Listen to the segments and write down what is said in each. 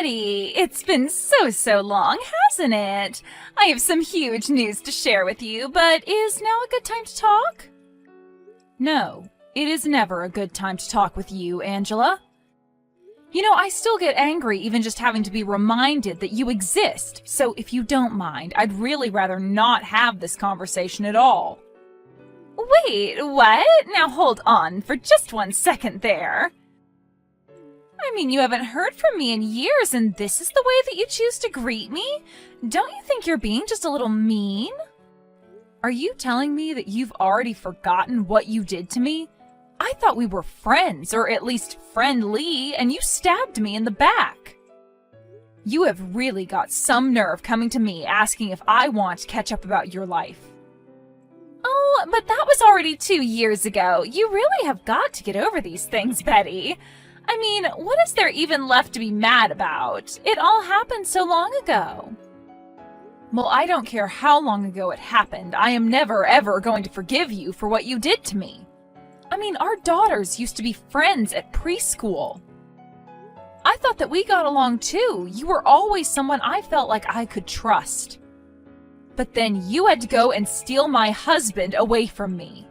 Betty, it's been so long, hasn't it? I have some huge news to share with you, but is now a good time to talk? No, it is never a good time to talk with you, Angela. You know, I still get angry even just having to be reminded that you exist, so if you don't mind, I'd really rather not have this conversation at all. Wait, what? Now hold on for just 1 second there. I mean, you haven't heard from me in years, and this is the way that you choose to greet me? Don't you think you're being just a little mean? Are you telling me that you've already forgotten what you did to me? I thought we were friends, or at least friendly, and you stabbed me in the back. You have really got some nerve coming to me asking if I want to catch up about your life. Oh, but that was already 2 years ago. You really have got to get over these things, Betty. I mean, what is there even left to be mad about? It all happened so long ago. Well, I don't care how long ago it happened. I am never, ever going to forgive you for what you did to me. I mean, our daughters used to be friends at preschool. I thought that we got along too. You were always someone I felt like I could trust. But then you had to go and steal my husband away from me.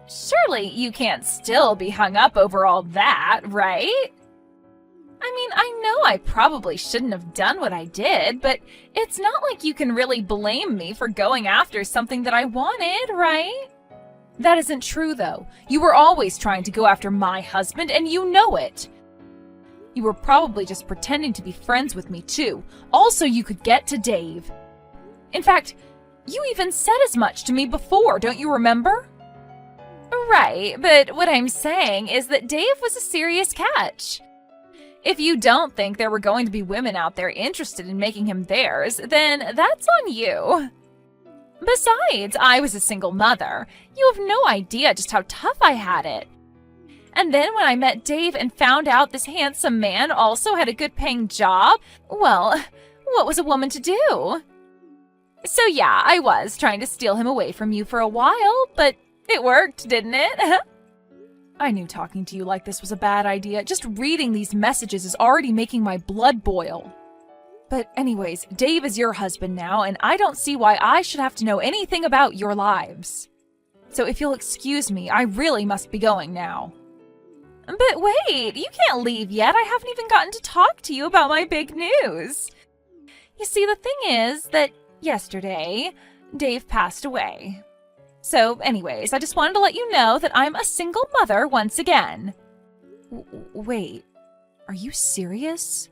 Surely you can't still be hung up over all that, right? I mean, I know I probably shouldn't have done what I did, but it's not like you can really blame me for going after something that I wanted, right? That isn't true, though. You were always trying to go after my husband, and you know it. You were probably just pretending to be friends with me, too, also you could get to Dave. In fact, you even said as much to me before, don't you remember? Right, but what I'm saying is that Dave was a serious catch. If you don't think there were going to be women out there interested in making him theirs, then that's on you. Besides, I was a single mother. You have no idea just how tough I had it. And then when I met Dave and found out this handsome man also had a good-paying job, well, what was a woman to do? So yeah, I was trying to steal him away from you for a while, but it worked, didn't it? I knew talking to you like this was a bad idea. Just reading these messages is already making my blood boil. But anyways, Dave is your husband now, and I don't see why I should have to know anything about your lives. So if you'll excuse me, I really must be going now. But wait, you can't leave yet. I haven't even gotten to talk to you about my big news. You see, the thing is that yesterday, Dave passed away. So anyways, I just wanted to let you know that I'm a single mother once again. Wait, are you serious?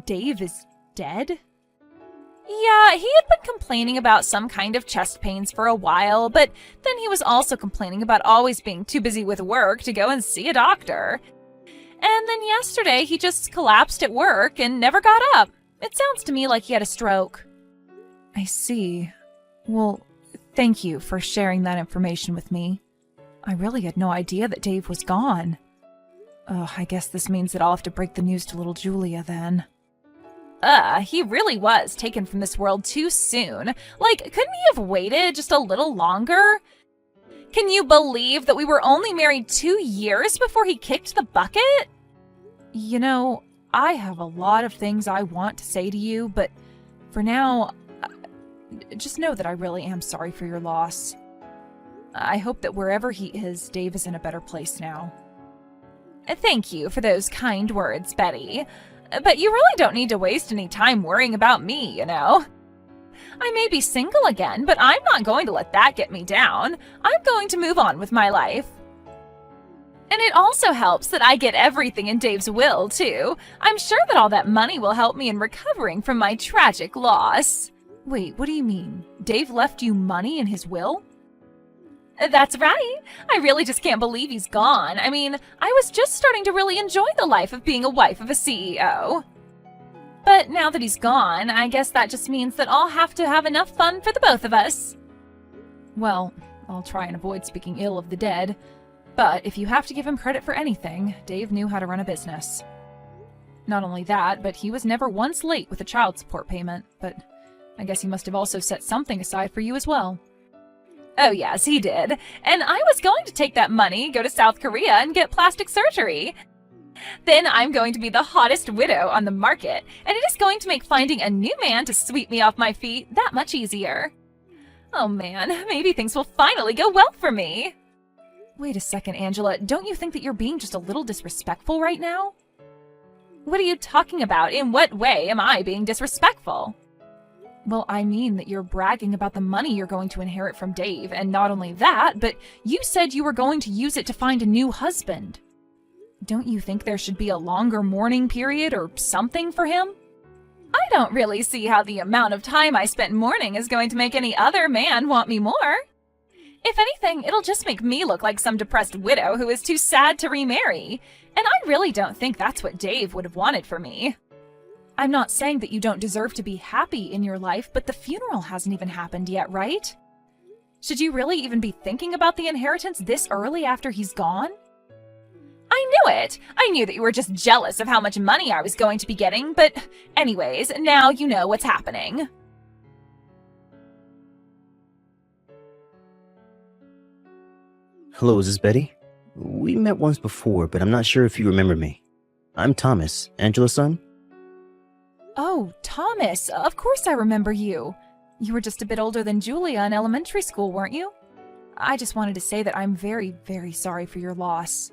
Dave is dead? Yeah, he had been complaining about some kind of chest pains for a while, but then he was also complaining about always being too busy with work to go and see a doctor. And then yesterday, he just collapsed at work and never got up. It sounds to me like he had a stroke. I see. Well, thank you for sharing that information with me. I really had no idea that Dave was gone. I guess this means that I'll have to break the news to little Julia then. He really was taken from this world too soon. Like, couldn't he have waited just a little longer? Can you believe that we were only married 2 years before he kicked the bucket? You know, I have a lot of things I want to say to you, but for now, just know that I really am sorry for your loss. I hope that wherever he is, Dave is in a better place now. Thank you for those kind words, Betty. But you really don't need to waste any time worrying about me, you know. I may be single again, but I'm not going to let that get me down. I'm going to move on with my life. And it also helps that I get everything in Dave's will, too. I'm sure that all that money will help me in recovering from my tragic loss. Wait, what do you mean? Dave left you money in his will? That's right. I really just can't believe he's gone. I mean, I was just starting to really enjoy the life of being a wife of a CEO. But now that he's gone, I guess that just means that I'll have to have enough fun for the both of us. Well, I'll try and avoid speaking ill of the dead. But if you have to give him credit for anything, Dave knew how to run a business. Not only that, but he was never once late with a child support payment. But I guess he must have also set something aside for you as well. Oh yes, he did. And I was going to take that money, go to South Korea, and get plastic surgery. Then I'm going to be the hottest widow on the market, and it is going to make finding a new man to sweep me off my feet that much easier. Oh man, maybe things will finally go well for me. Wait a second, Angela, don't you think that you're being just a little disrespectful right now? What are you talking about? In what way am I being disrespectful? Well, I mean that you're bragging about the money you're going to inherit from Dave, and not only that, but you said you were going to use it to find a new husband. Don't you think there should be a longer mourning period or something for him? I don't really see how the amount of time I spent mourning is going to make any other man want me more. If anything, it'll just make me look like some depressed widow who is too sad to remarry, and I really don't think that's what Dave would have wanted for me. I'm not saying that you don't deserve to be happy in your life, but the funeral hasn't even happened yet, right? Should you really even be thinking about the inheritance this early after he's gone? I knew it! I knew that you were just jealous of how much money I was going to be getting, but anyways, now you know what's happening. Hello, is this Betty? We met once before, but I'm not sure if you remember me. I'm Thomas, Angela's son. Oh, Thomas, of course I remember you. You were just a bit older than Julia in elementary school, weren't you? I just wanted to say that I'm very, very sorry for your loss.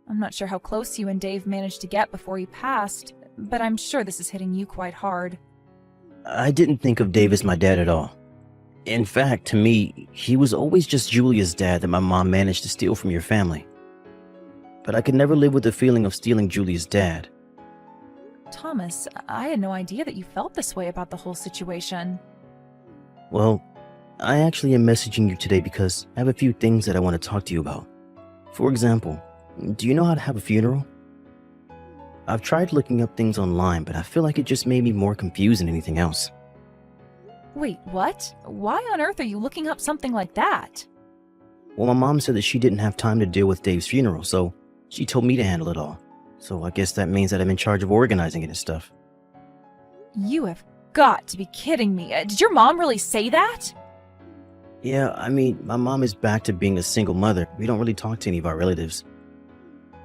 I'm not sure how close you and Dave managed to get before he passed, but I'm sure this is hitting you quite hard. I didn't think of Dave as my dad at all. In fact, to me, he was always just Julia's dad that my mom managed to steal from your family. But I could never live with the feeling of stealing Julia's dad. Thomas, I had no idea that you felt this way about the whole situation. Well, I actually am messaging you today because I have a few things that I want to talk to you about. For example, do you know how to have a funeral? I've tried looking up things online, but I feel like it just made me more confused than anything else. Wait, what? Why on earth are you looking up something like that? Well, my mom said that she didn't have time to deal with Dave's funeral, so she told me to handle it all. So I guess that means that I'm in charge of organizing it and stuff. You have got to be kidding me. Did your mom really say that? Yeah, I mean, my mom is back to being a single mother. We don't really talk to any of our relatives.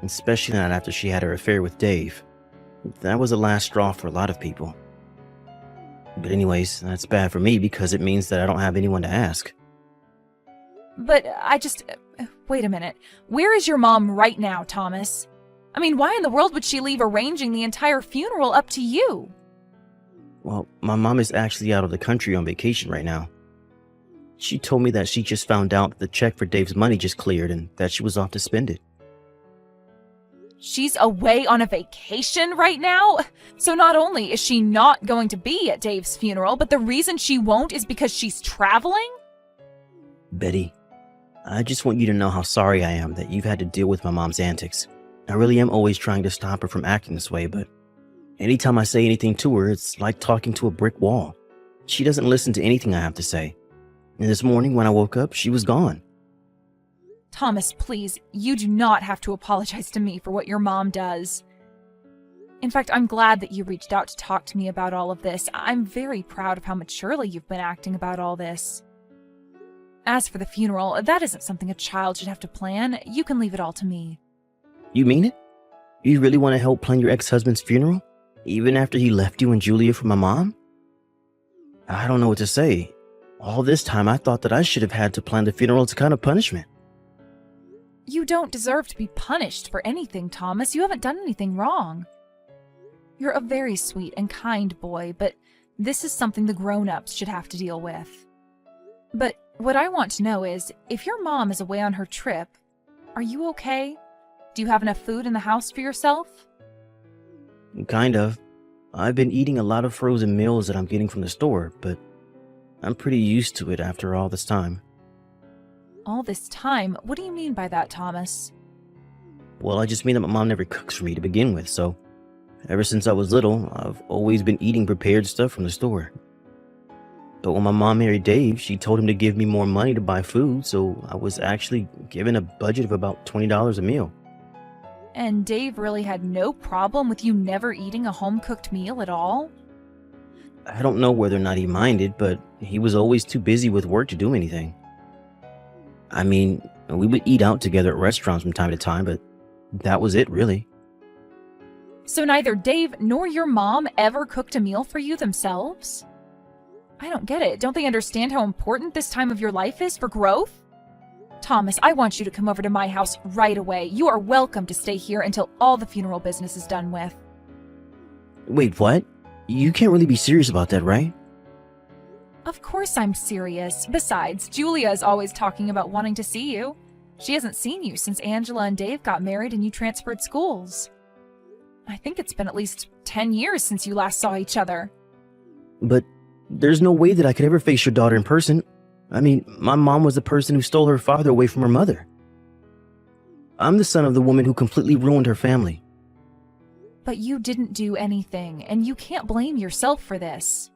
Especially not after she had her affair with Dave. That was the last straw for a lot of people. But anyways, that's bad for me because it means that I don't have anyone to ask. But wait a minute. Where is your mom right now, Thomas? I mean, why in the world would she leave arranging the entire funeral up to you? Well, my mom is actually out of the country on vacation right now. She told me that she just found out that the check for Dave's money just cleared and that she was off to spend it. She's away on a vacation right now? So not only is she not going to be at Dave's funeral, but the reason she won't is because she's traveling? Betty, I just want you to know how sorry I am that you've had to deal with my mom's antics. I really am always trying to stop her from acting this way, but anytime I say anything to her, it's like talking to a brick wall. She doesn't listen to anything I have to say. And this morning when I woke up, she was gone. Thomas, please, you do not have to apologize to me for what your mom does. In fact, I'm glad that you reached out to talk to me about all of this. I'm very proud of how maturely you've been acting about all this. As for the funeral, that isn't something a child should have to plan. You can leave it all to me. You mean it? You really want to help plan your ex-husband's funeral? Even after he left you and Julia for my mom? I don't know what to say. All this time I thought that I should have had to plan the funeral as a kind of punishment. You don't deserve to be punished for anything, Thomas. You haven't done anything wrong. You're a very sweet and kind boy, but this is something the grown-ups should have to deal with. But what I want to know is, if your mom is away on her trip, are you okay? Do you have enough food in the house for yourself? Kind of. I've been eating a lot of frozen meals that I'm getting from the store, but I'm pretty used to it after all this time. All this time? What do you mean by that, Thomas? Well, I just mean that my mom never cooks for me to begin with, so ever since I was little, I've always been eating prepared stuff from the store. But when my mom married Dave, she told him to give me more money to buy food, so I was actually given a budget of about $20 a meal. And Dave really had no problem with you never eating a home-cooked meal at all? I don't know whether or not he minded, but he was always too busy with work to do anything. I mean, we would eat out together at restaurants from time to time, but that was it, really. So neither Dave nor your mom ever cooked a meal for you themselves? I don't get it. Don't they understand how important this time of your life is for growth? Thomas, I want you to come over to my house right away. You are welcome to stay here until all the funeral business is done with. Wait, what? You can't really be serious about that, right? Of course I'm serious. Besides, Julia is always talking about wanting to see you. She hasn't seen you since Angela and Dave got married and you transferred schools. I think it's been at least 10 years since you last saw each other. But there's no way that I could ever face your daughter in person. I mean, my mom was the person who stole her father away from her mother. I'm the son of the woman who completely ruined her family. But you didn't do anything, and you can't blame yourself for this.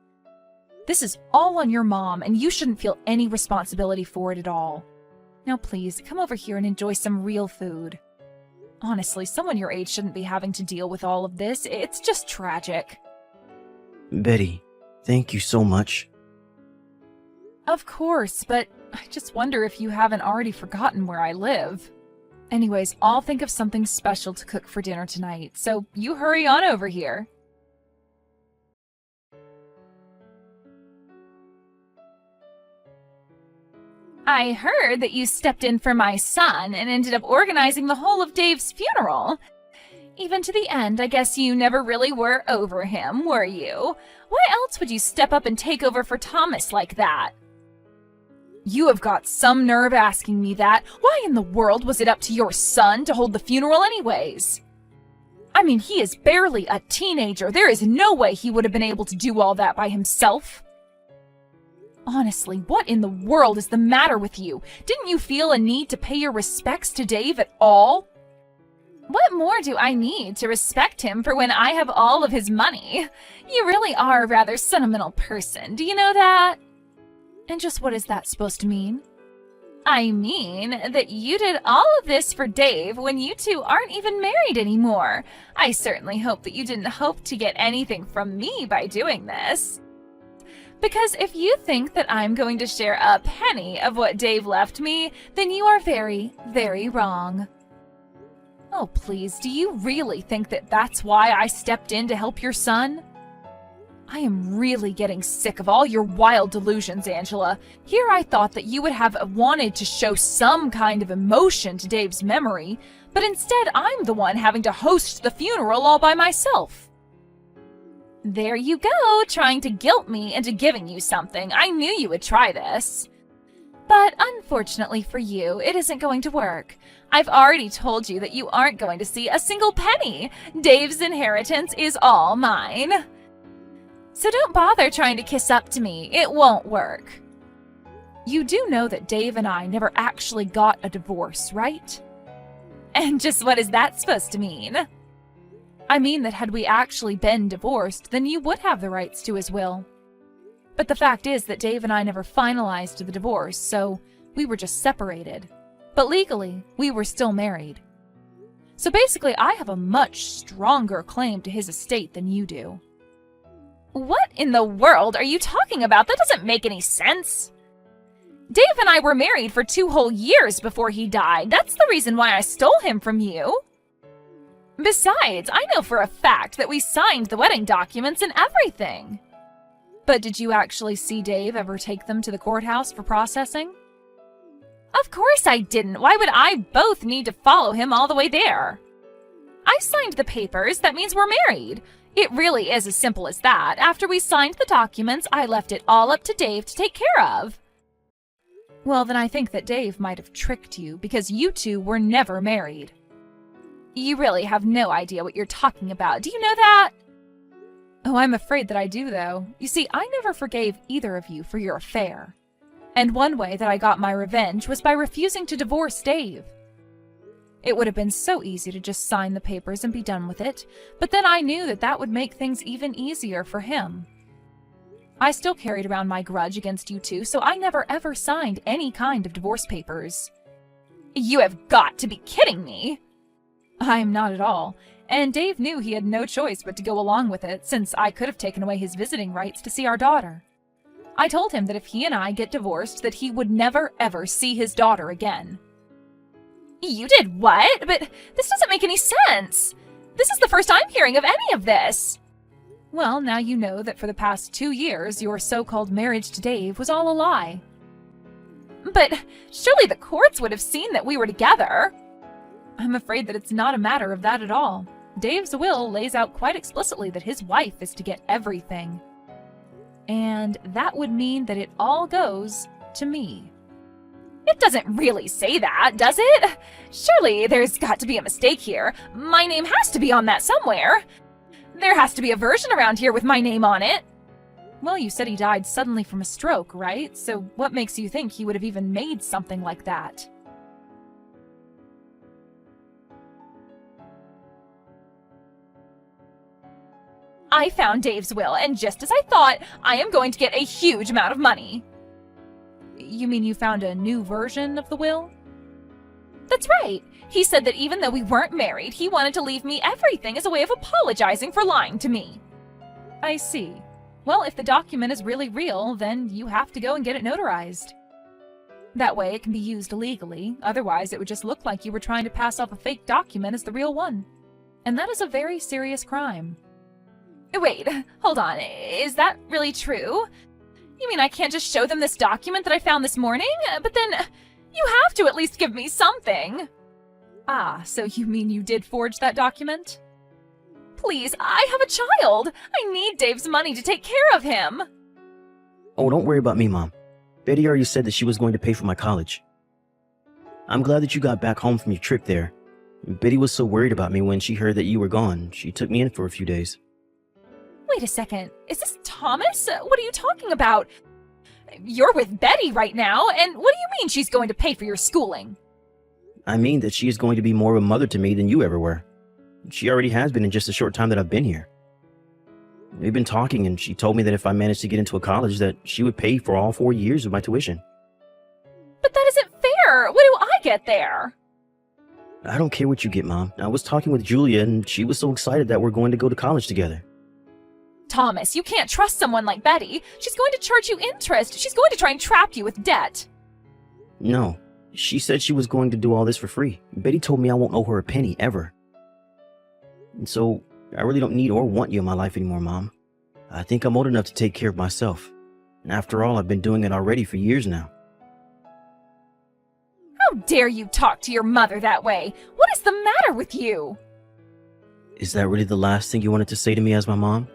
This is all on your mom, and you shouldn't feel any responsibility for it at all. Now please, come over here and enjoy some real food. Honestly, someone your age shouldn't be having to deal with all of this. It's just tragic. Betty, thank you so much. Of course, but I just wonder if you haven't already forgotten where I live. Anyways, I'll think of something special to cook for dinner tonight, so you hurry on over here. I heard that you stepped in for my son and ended up organizing the whole of Dave's funeral. Even to the end, I guess you never really were over him, were you? Why else would you step up and take over for Thomas like that? You have got some nerve asking me that. Why in the world was it up to your son to hold the funeral anyways? I mean, he is barely a teenager. There is no way he would have been able to do all that by himself. Honestly, what in the world is the matter with you? Didn't you feel a need to pay your respects to Dave at all? What more do I need to respect him for when I have all of his money? You really are a rather sentimental person, do you know that? And just what is that supposed to mean? I mean that you did all of this for Dave when you two aren't even married anymore. I certainly hope that you didn't hope to get anything from me by doing this. Because if you think that I'm going to share a penny of what Dave left me, then you are very, very wrong. Oh, please, do you really think that that's why I stepped in to help your son? I am really getting sick of all your wild delusions, Angela. Here I thought that you would have wanted to show some kind of emotion to Dave's memory, but instead I'm the one having to host the funeral all by myself. There you go, trying to guilt me into giving you something. I knew you would try this. But unfortunately for you, it isn't going to work. I've already told you that you aren't going to see a single penny. Dave's inheritance is all mine. So don't bother trying to kiss up to me. It won't work. You do know that Dave and I never actually got a divorce, right? And just what is that supposed to mean? I mean that had we actually been divorced, then you would have the rights to his will. But the fact is that Dave and I never finalized the divorce, so we were just separated. But legally, we were still married. So basically, I have a much stronger claim to his estate than you do. What in the world are you talking about? That doesn't make any sense. Dave and I were married for 2 whole years before he died. That's the reason why I stole him from you. Besides, I know for a fact that we signed the wedding documents and everything. But did you actually see Dave ever take them to the courthouse for processing? Of course I didn't. Why would I both need to follow him all the way there? I signed the papers. That means we're married. It really is as simple as that. After we signed the documents, I left it all up to Dave to take care of. Well, then I think that Dave might have tricked you because you two were never married. You really have no idea what you're talking about. Do you know that? Oh, I'm afraid that I do, though. You see, I never forgave either of you for your affair. And one way that I got my revenge was by refusing to divorce Dave. It would have been so easy to just sign the papers and be done with it, but then I knew that that would make things even easier for him. I still carried around my grudge against you two, so I never ever signed any kind of divorce papers. You have got to be kidding me! I'm not at all, and Dave knew he had no choice but to go along with it, since I could have taken away his visiting rights to see our daughter. I told him that if he and I get divorced, that he would never ever see his daughter again. You did what? But this doesn't make any sense. This is the first I'm hearing of any of this. Well, now you know that for the past 2 years, your so-called marriage to Dave was all a lie. But surely the courts would have seen that we were together. I'm afraid that it's not a matter of that at all. Dave's will lays out quite explicitly that his wife is to get everything. And that would mean that it all goes to me. It doesn't really say that, does it? Surely there's got to be a mistake here. My name has to be on that somewhere. There has to be a version around here with my name on it. Well, you said he died suddenly from a stroke, right? So what makes you think he would have even made something like that? I found Dave's will, and just as I thought, I am going to get a huge amount of money. You mean you found a new version of the will? That's right. He said that even though we weren't married, he wanted to leave me everything as a way of apologizing for lying to me. I see. Well, if the document is really real, then you have to go and get it notarized. That way it can be used legally, otherwise it would just look like you were trying to pass off a fake document as the real one. And that is a very serious crime. Wait, hold on, is that really true? You mean I can't just show them this document that I found this morning? But then, you have to at least give me something. Ah, so you mean you did forge that document? Please, I have a child. I need Dave's money to take care of him. Oh, don't worry about me, Mom. Betty already said that she was going to pay for my college. I'm glad that you got back home from your trip there. Betty was so worried about me when she heard that you were gone. She took me in for a few days. Wait a second. Is this Thomas? What are you talking about? You're with Betty right now, and what do you mean she's going to pay for your schooling? I mean that she is going to be more of a mother to me than you ever were. She already has been in just a short time that I've been here. We've been talking, and she told me that if I managed to get into a college, that she would pay for all 4 years of my tuition. But that isn't fair. What do I get there? I don't care what you get, Mom. I was talking with Julia, and she was so excited that we're going to go to college together. Thomas, you can't trust someone like Betty. She's going to charge you interest. She's going to try and trap you with debt. No. She said she was going to do all this for free. Betty told me I won't owe her a penny, ever. And so, I really don't need or want you in my life anymore, Mom. I think I'm old enough to take care of myself. And after all, I've been doing it already for years now. How dare you talk to your mother that way? What is the matter with you? Is that really the last thing you wanted to say to me as my mom?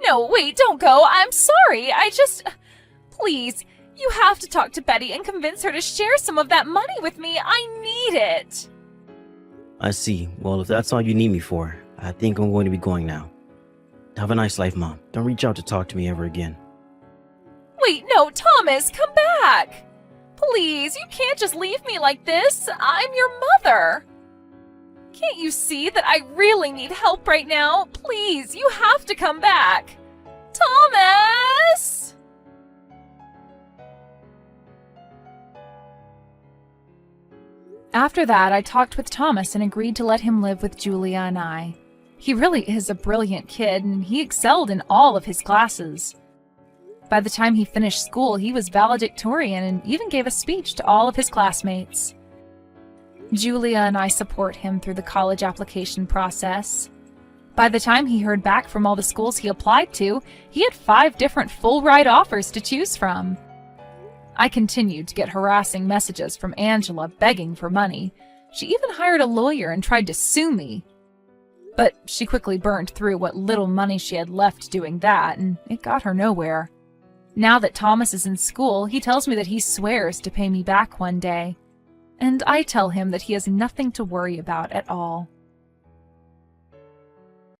No, wait, don't go. I'm sorry. Please, you have to talk to Betty and convince her to share some of that money with me. I need it. I see. Well, if that's all you need me for, I think I'm going to be going now. Have a nice life, Mom. Don't reach out to talk to me ever again. Wait, no, Thomas, come back. Please, you can't just leave me like this. I'm your mother. Can't you see that I really need help right now? Please, you have to come back. Thomas! After that, I talked with Thomas and agreed to let him live with Julia and I. He really is a brilliant kid, and he excelled in all of his classes. By the time he finished school, he was valedictorian and even gave a speech to all of his classmates. Julia and I support him through the college application process. By the time he heard back from all the schools he applied to, he had 5 different full-ride offers to choose from. I continued to get harassing messages from Angela begging for money. She even hired a lawyer and tried to sue me. But she quickly burned through what little money she had left doing that, and it got her nowhere. Now that Thomas is in school, he tells me that he swears to pay me back one day. And I tell him that he has nothing to worry about at all.